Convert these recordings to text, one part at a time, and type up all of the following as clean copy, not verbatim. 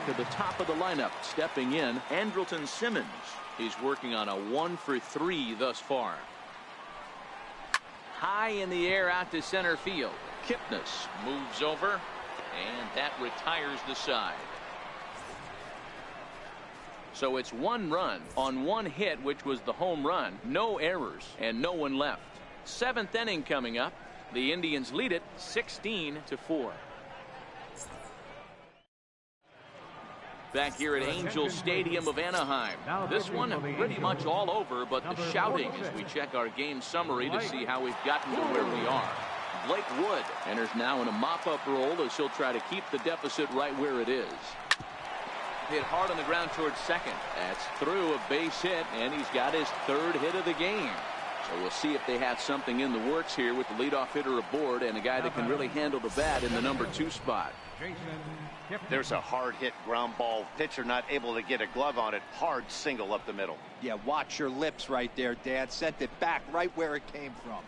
to the top of the lineup. Stepping in, Andrelton Simmons. He's working on a 1 for 3 thus far. High in the air out to center field. Kipnis moves over, and that retires the side. So it's 1 run on 1 hit, which was the home run. No errors and no one left. 7th inning coming up. The Indians lead it 16-4. Back here at Angel Stadium of Anaheim. This one pretty much all over, but the shouting as we check our game summary to see how we've gotten to where we are. Blake Wood enters now in a mop-up role as he'll try to keep the deficit right where it is. Hit hard on the ground towards second. That's through, a base hit, and he's got his 3rd hit of the game. So we'll see if they have something in the works here with the leadoff hitter aboard and a guy that can really handle the bat in the number 2 spot. There's a hard hit ground ball. Pitcher not able to get a glove on it. Hard single up the middle. Yeah, watch your lips right there, Dan. Sent it back right where it came from.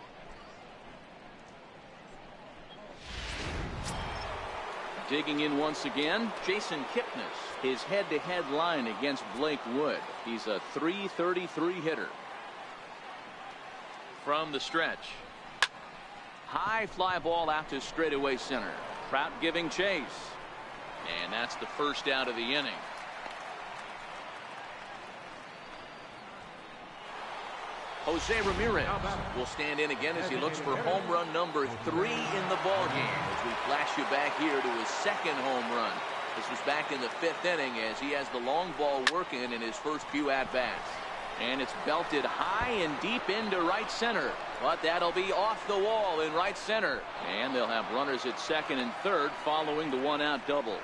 Digging in once again, Jason Kipnis. His head-to-head line against Blake Wood. He's a .333 hitter. From the stretch. High fly ball out to straightaway center. Trout giving chase. And that's the first out of the inning. Jose Ramirez will stand in again as he looks for home run number 3 in the ballgame. As we flash you back here to his 2nd home run. This was back in the 5th inning as he has the long ball working in his first few at-bats. And it's belted high and deep into right center. But that'll be off the wall in right center. And they'll have runners at 2nd and 3rd following the 1-out double.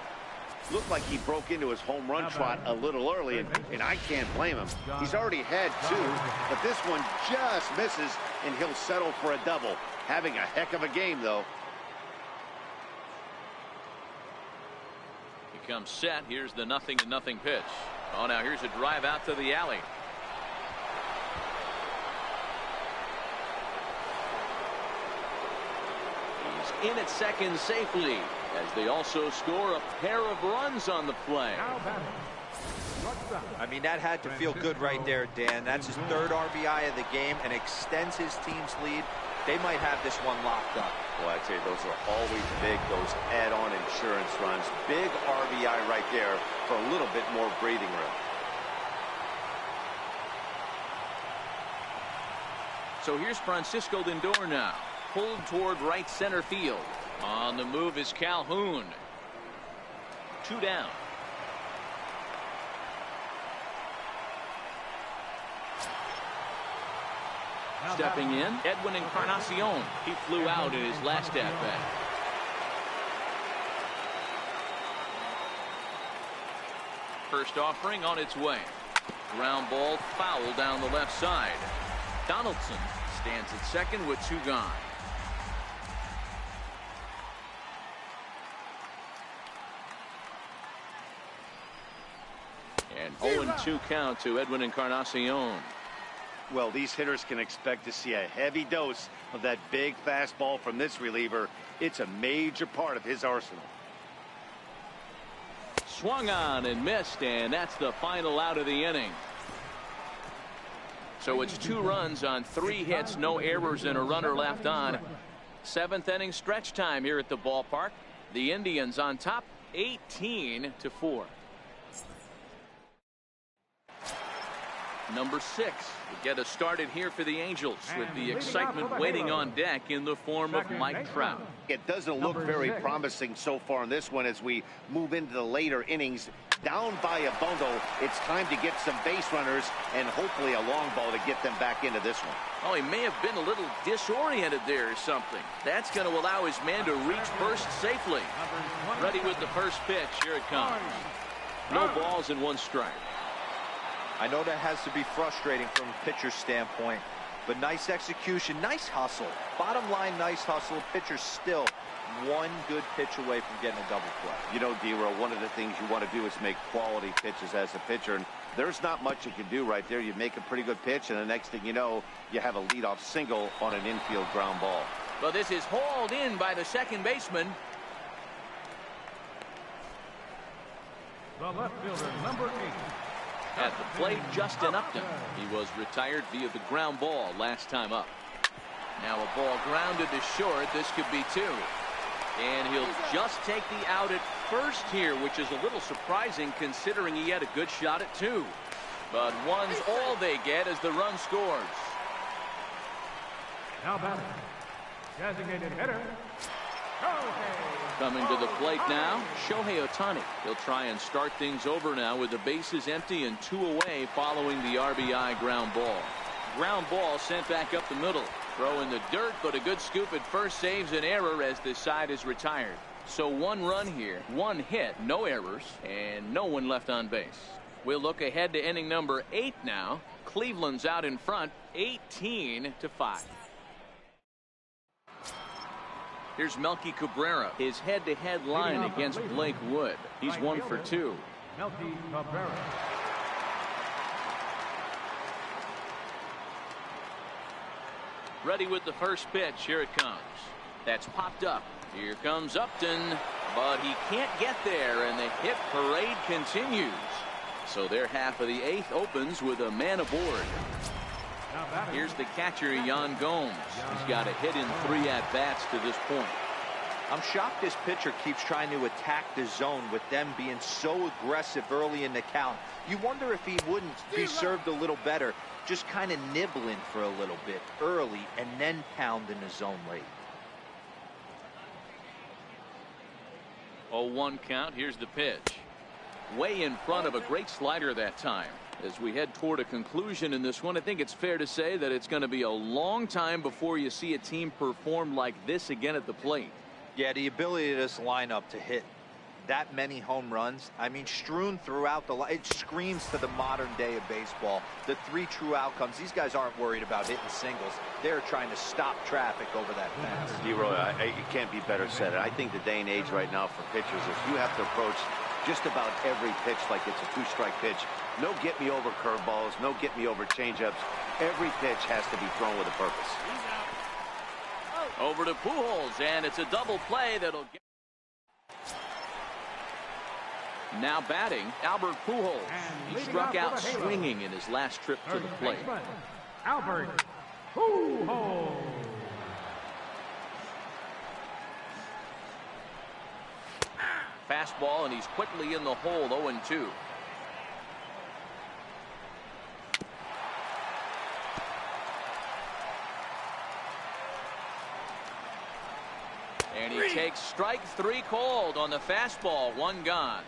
Looked like he broke into his home run trot a little early, and I can't blame him. He's already had 2, but this one just misses, and he'll settle for a double. Having a heck of a game, though. He comes set. Here's the 0-0 pitch. Oh, now here's a drive out to the alley. He's in at second safely, as they also score a pair of runs on the play. I mean, that had to feel good right there, Dan. That's his 3rd RBI of the game and extends his team's lead. They might have this one locked up. Well, I'd say those are always big, those add-on insurance runs. Big RBI right there for a little bit more breathing room. So here's Francisco Lindor now. Pulled toward right center field. On the move is Calhoun. 2 down. Stepping in, Edwin Encarnacion. He flew out in his last at-bat. First offering on its way. Ground ball foul down the left side. Donaldson stands at second with 2 gone. And 0-2 count to Edwin Encarnacion. Well, these hitters can expect to see a heavy dose of that big fastball from this reliever. It's a major part of his arsenal. Swung on and missed, and that's the final out of the inning. So it's 2 runs on 3 hits, no errors, and a runner left on. 7th inning stretch time here at the ballpark. The Indians on top 18-4. Number 6 will get us started here for the Angels with the excitement waiting on deck in the form of Mike Trout. It doesn't look very promising so far in this one as we move into the later innings. Down by a bundle, it's time to get some base runners and hopefully a long ball to get them back into this one. Oh, he may have been a little disoriented there or something. That's going to allow his man to reach first safely. Ready with the first pitch. Here it comes. No balls and 1 strike. I know that has to be frustrating from a pitcher's standpoint, but nice execution, nice hustle. Bottom line, nice hustle. Pitcher's still 1 good pitch away from getting a double play. You know, D-Row, one of the things you want to do is make quality pitches as a pitcher, and there's not much you can do right there. You make a pretty good pitch, and the next thing you know, you have a leadoff single on an infield ground ball. Well, this is hauled in by the second baseman. The left fielder, number 8. At the plate, Justin Upton. He was retired via the ground ball last time up. Now a ball grounded to short. This could be 2. And he'll just take the out at first here, which is a little surprising considering he had a good shot at 2. But 1's all they get as the run scores. Now batting, designated hitter, Shohei. Coming to the plate now, Shohei Ohtani. He'll try and start things over now with the bases empty and 2 away following the RBI ground ball. Ground ball sent back up the middle. Throw in the dirt, but a good scoop at first saves an error as this side is retired. So 1 run here, 1 hit, no errors, and no one left on base. We'll look ahead to inning number 8 now. Cleveland's out in front, 18-5. Here's Melky Cabrera, his head-to-head line against Blake Wood. He's 1 for 2. Melky Cabrera. Ready with the first pitch. Here it comes. That's popped up. Here comes Upton, but he can't get there, and the hit parade continues. So their half of the 8th opens with a man aboard. Here's the catcher, Yan Gomes. He's got a hit in 3 at-bats to this point. I'm shocked this pitcher keeps trying to attack the zone with them being so aggressive early in the count. You wonder if he wouldn't be served a little better, just kind of nibbling for a little bit early and then pounding the zone late. 0-1 count. Here's the pitch. Way in front of a great slider that time. As we head toward a conclusion in this one, I think it's fair to say that it's going to be a long time before you see a team perform like this again at the plate. Yeah, the ability of this lineup to hit that many home runs, I mean, strewn throughout the line, it screams to the modern day of baseball. The 3 true outcomes. These guys aren't worried about hitting singles. They're trying to stop traffic over that fence. Leroy, it can't be better said. I think the day and age right now for pitchers is you have to approach just about every pitch like it's a 2-strike pitch. No get-me-over curveballs, no get-me-over changeups. Every pitch has to be thrown with a purpose. Over to Pujols, and it's a double play that'll get. Now batting, Albert Pujols. He struck out swinging in his last trip to the plate. Albert Pujols. Fastball, and he's quickly in the hole, 0-2. And he takes strike 3 called on the fastball, 1 gone.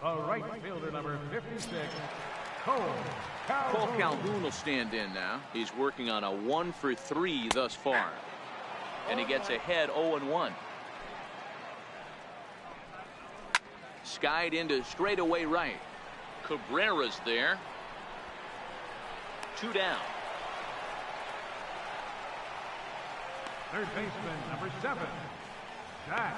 The right fielder, number 56, Cole Calhoun will stand in now. He's working on a 1 for 3 thus far. And he gets ahead 0-1. Skied into straightaway right. Cabrera's there. 2 down. Third baseman, number 7, Zach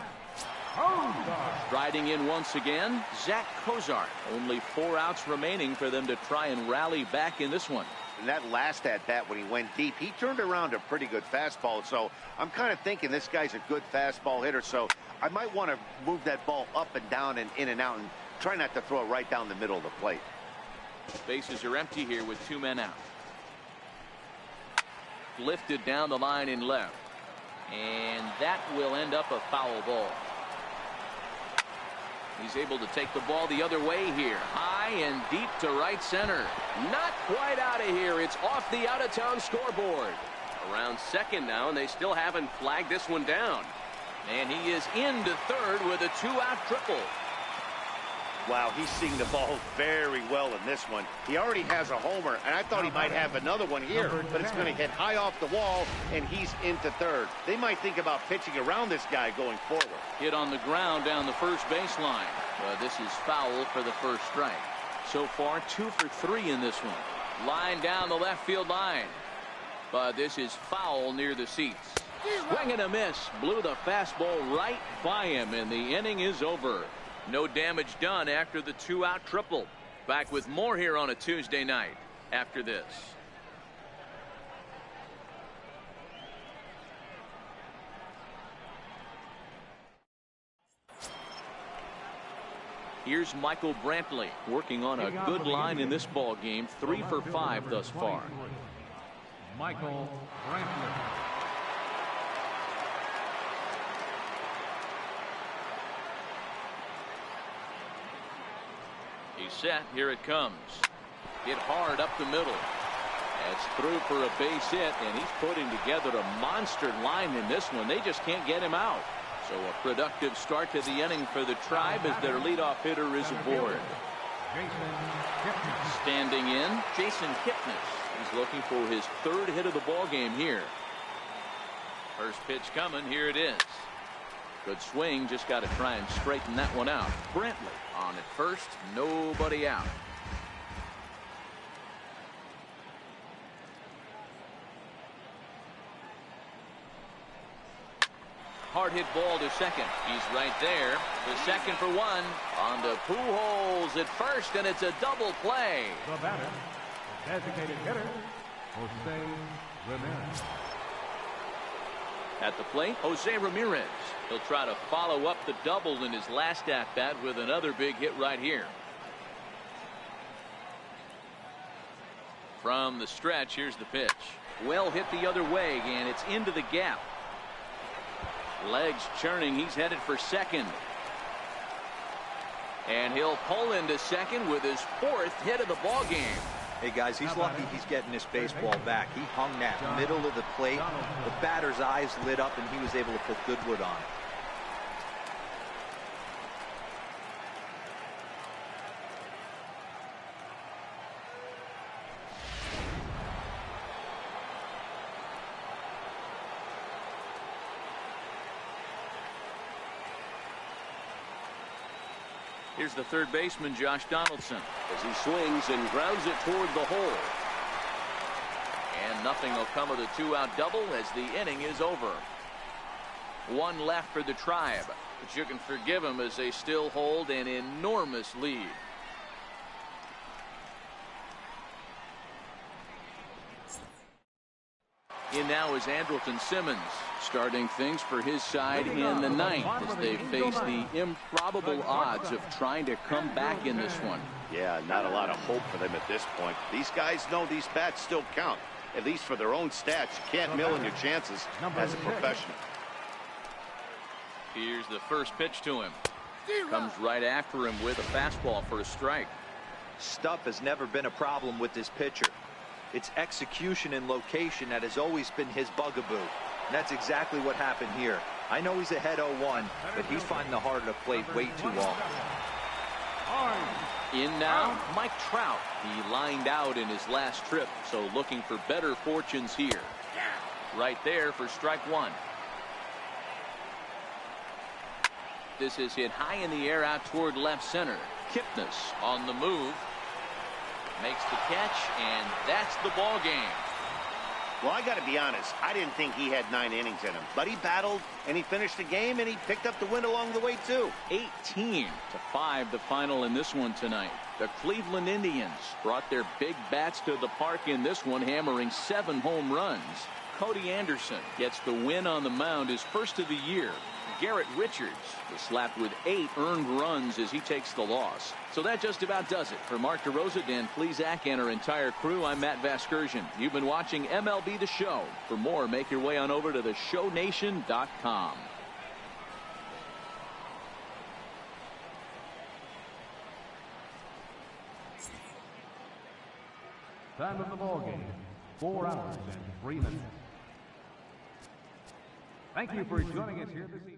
Kozar. Striding in once again, Zach Kozar. Only 4 outs remaining for them to try and rally back in this one. And that last at-bat when he went deep, he turned around a pretty good fastball. So I'm kind of thinking this guy's a good fastball hitter. So I might want to move that ball up and down and in and out and try not to throw it right down the middle of the plate. Bases are empty here with 2 men out. Lifted down the line in left. And that will end up a foul ball. He's able to take the ball the other way here. High and deep to right center. Not quite out of here. It's off the out-of-town scoreboard. Around second now, and they still haven't flagged this one down. And he is into third with a 2-out triple. Wow, he's seeing the ball very well in this one. He already has a homer, and I thought he might have another one here, but it's going to hit high off the wall, and he's into third. They might think about pitching around this guy going forward. Hit on the ground down the first baseline. This is foul for the first strike. So far, 2 for 3 in this one. Line down the left field line. But this is foul near the seats. Swing and a miss. Blew the fastball right by him, and the inning is over. No damage done after the 2-out triple. Back with more here on a Tuesday night after this. Here's Michael Brantley working on a good line in this ball game. 3 for 5 thus far. Michael Brantley. He's set. Here it comes. Hit hard up the middle. It's through for a base hit, and he's putting together a monster line in this one. They just can't get him out. So a productive start to the inning for the Tribe as their leadoff hitter is aboard. Standing in, Jason Kipnis. He's looking for his 3rd hit of the ball game here. First pitch coming. Here it is. Good swing. Just got to try and straighten that one out. Brantley on at first. Nobody out. Hard hit ball to second. He's right there. The second for 1. On to Pujols at first, and it's a double play. The batter, the designated hitter, Jose Ramirez. At the plate, Jose Ramirez. He'll try to follow up the double in his last at-bat with another big hit right here. From the stretch, here's the pitch. Well hit the other way, and it's into the gap. Legs churning. He's headed for second. And he'll pull into second with his 4th hit of the ball game. Hey guys, he's lucky he's getting this baseball back. He hung that middle of the plate. The batter's eyes lit up, and he was able to put Goodwood on. Here's the third baseman, Josh Donaldson, as he swings and grounds it toward the hole. And nothing will come of the 2-out double as the inning is over. 1 left for the Tribe, but you can forgive them as they still hold an enormous lead. In now is Andrelton Simmons, starting things for his side in the 9th as they face the improbable odds of trying to come back in this one. Yeah, not a lot of hope for them at this point. These guys know these bats still count, at least for their own stats. You can't mill in your chances as a professional. Here's the first pitch to him. Comes right after him with a fastball for a strike. Stuff has never been a problem with this pitcher. It's execution and location that has always been his bugaboo. And that's exactly what happened here. I know he's ahead 0-1, but he's finding the heart of the plate way too often. In now, Mike Trout. He lined out in his last trip, so looking for better fortunes here. Right there for strike 1. This is hit high in the air out toward left center. Kipnis on the move. Makes the catch, and that's the ball game. Well, I got to be honest. I didn't think he had 9 innings in him. But he battled, and he finished the game, and he picked up the win along the way, too. 18-5 the final in this one tonight. The Cleveland Indians brought their big bats to the park in this one, hammering 7 home runs. Cody Anderson gets the win on the mound, his first of the year. Garrett Richards was slapped with 8 earned runs as he takes the loss. So that just about does it. For Mark DeRosa, Dan Plesac, and our entire crew, I'm Matt Vasgersian. You've been watching MLB The Show. For more, make your way on over to theshownation.com. Time of the ball game, 4 hours and 3 minutes. Thank you for joining us here this evening.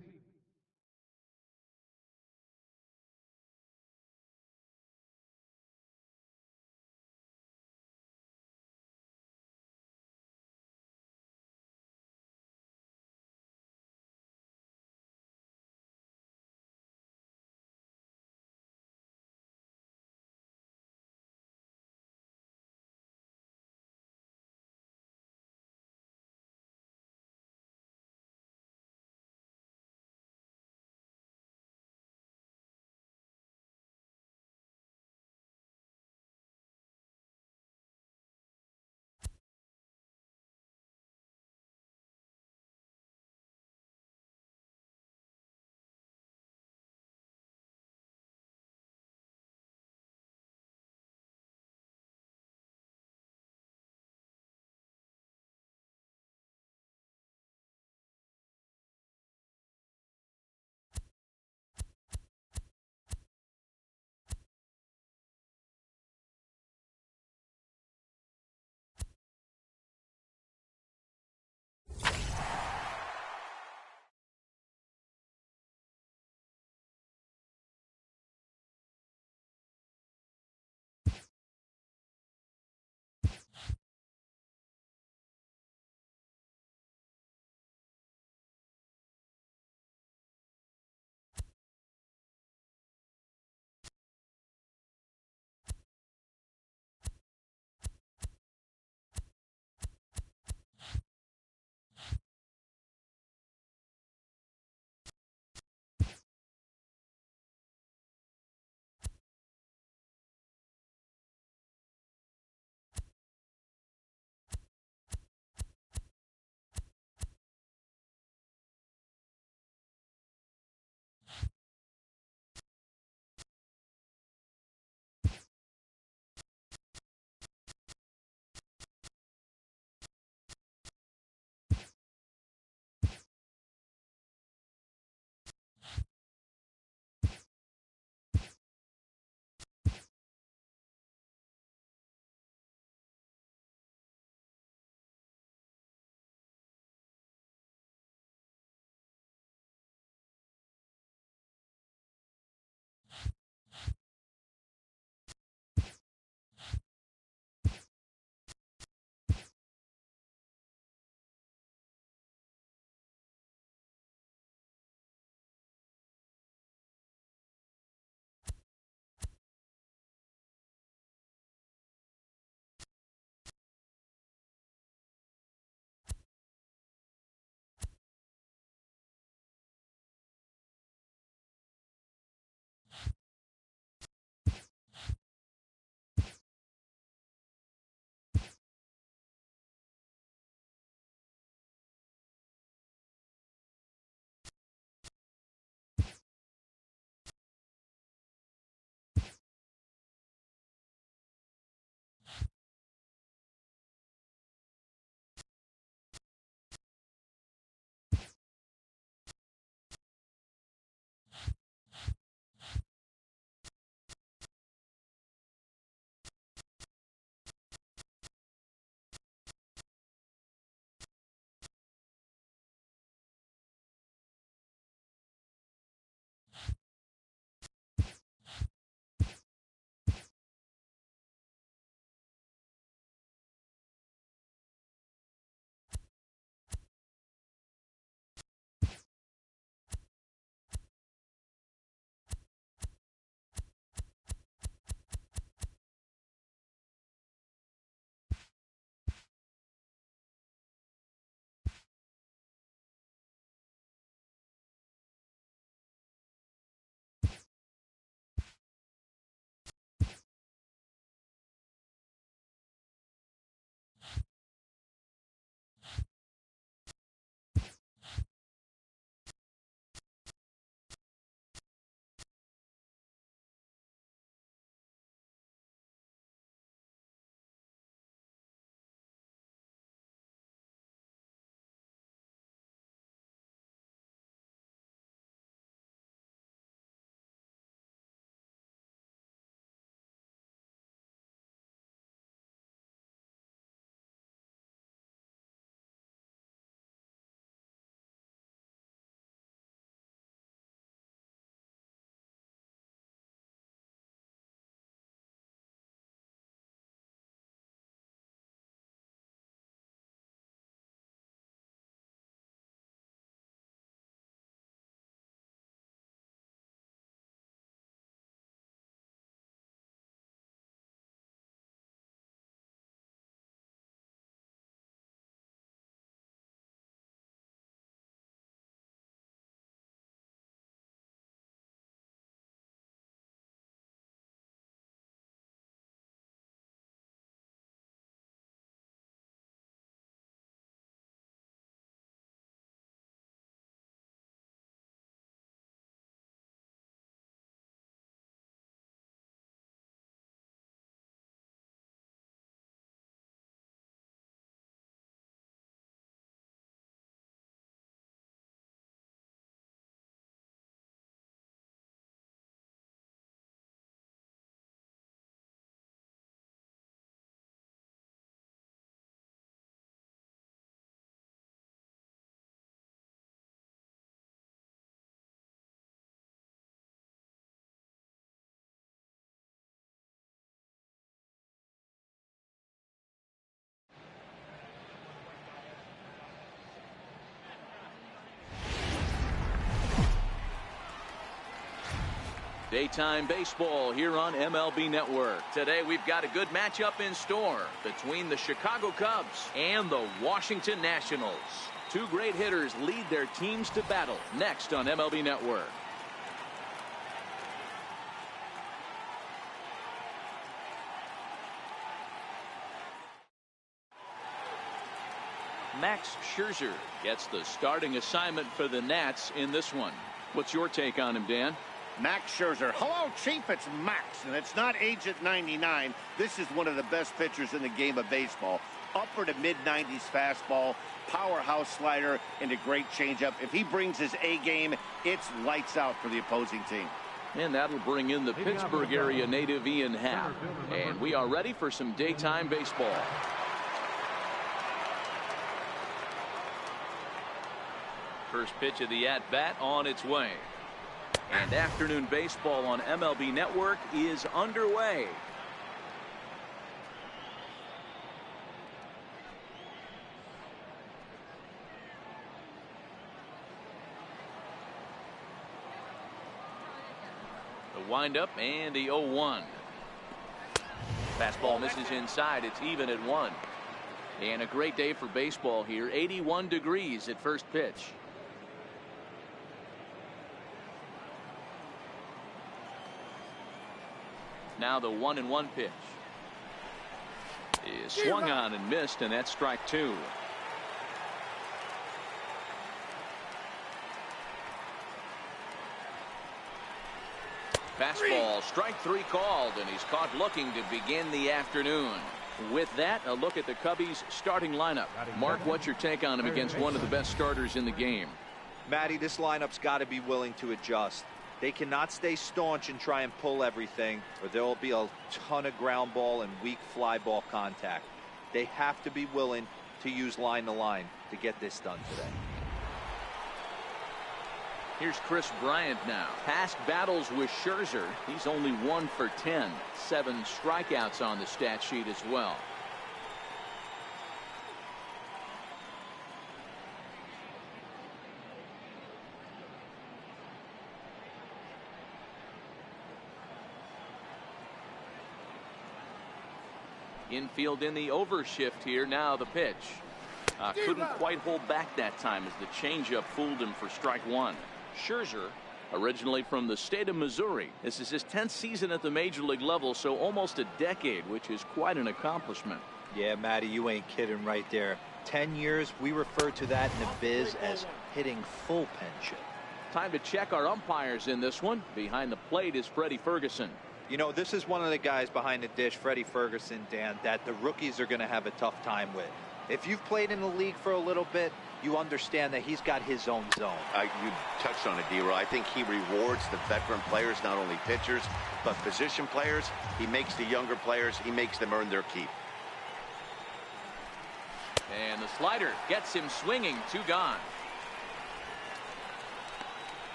Daytime baseball here on MLB Network. Today we've got a good matchup in store between the Chicago Cubs and the Washington Nationals. Two great hitters lead their teams to battle next on MLB Network. Max Scherzer gets the starting assignment for the Nats in this one. What's your take on him, Dan? Max Scherzer. Hello, Chief. It's Max, and it's not Agent 99. This is one of the best pitchers in the game of baseball. Upper to mid-90s fastball, powerhouse slider, and a great changeup. If he brings his A game, it's lights out for the opposing team. And that'll bring in the Pittsburgh area native Ian Happ. And we are ready for some daytime baseball. First pitch of the at-bat on its way. And afternoon baseball on MLB Network is underway. The windup and the 0-1. Fastball misses inside. It's even at 1. And a great day for baseball here. 81 degrees at first pitch. Now the 1-1 pitch is swung on and missed, and that's strike 2. Fastball, strike 3 called, and he's caught looking to begin the afternoon. With that, a look at the Cubbies starting lineup. Mark, what's your take on him against one of the best starters in the game? Matty, this lineup's got to be willing to adjust. They cannot stay staunch and try and pull everything, or there will be a ton of ground ball and weak fly ball contact. They have to be willing to use line to line to get this done today. Here's Chris Bryant now. Past battles with Scherzer, he's only 1 for 10. 7 strikeouts on the stat sheet as well. Infield in the overshift here. Now the pitch. Couldn't quite hold back that time as the changeup fooled him for strike 1. Scherzer, originally from the state of Missouri. This is his 10th season at the major league level, so almost a decade, which is quite an accomplishment. Yeah, Matty, you ain't kidding right there. 10 years, we refer to that in the biz as hitting full pension. Time to check our umpires in this one. Behind the plate is Freddie Ferguson. You know, this is one of the guys behind the dish, Freddie Ferguson, Dan, that the rookies are going to have a tough time with. If you've played in the league for a little bit, you understand that he's got his own zone. You touched on it, D-Roy. I think he rewards the veteran players, not only pitchers, but position players. He makes the younger players, he makes them earn their keep. And the slider gets him swinging. 2 gone.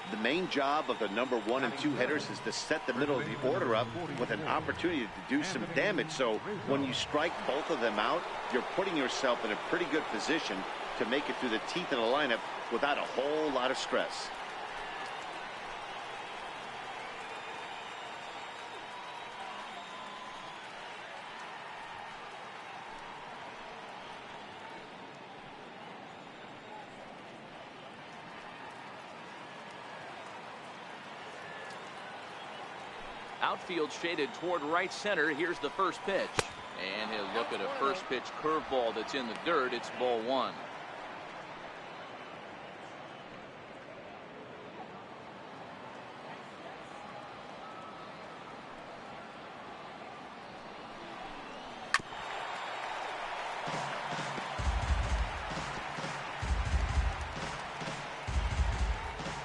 The main job of the number 1 and 2 hitters is to set the middle of the order up with an opportunity to do some damage. So when you strike both of them out, you're putting yourself in a pretty good position to make it through the teeth of the lineup without a whole lot of stress. Outfield shaded toward right center. Here's the first pitch. And he'll look at a first pitch curveball that's in the dirt. It's ball 1.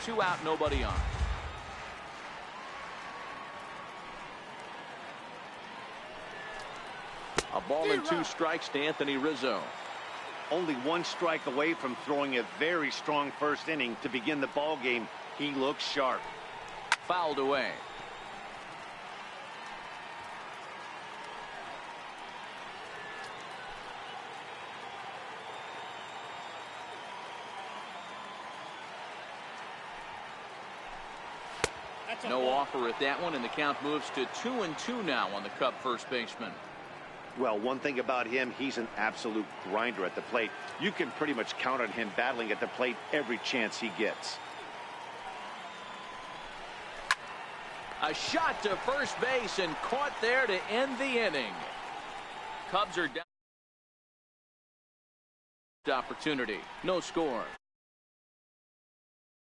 Two out, nobody on. A ball and 2 strikes to Anthony Rizzo. Only 1 strike away from throwing a very strong first inning to begin the ball game. He looks sharp. Fouled away. No offer at that one, and the count moves to 2-2 now on the Cub first baseman. Well, one thing about him, he's an absolute grinder at the plate. You can pretty much count on him battling at the plate every chance he gets. A shot to first base and caught there to end the inning. Cubs are down. Opportunity. No score.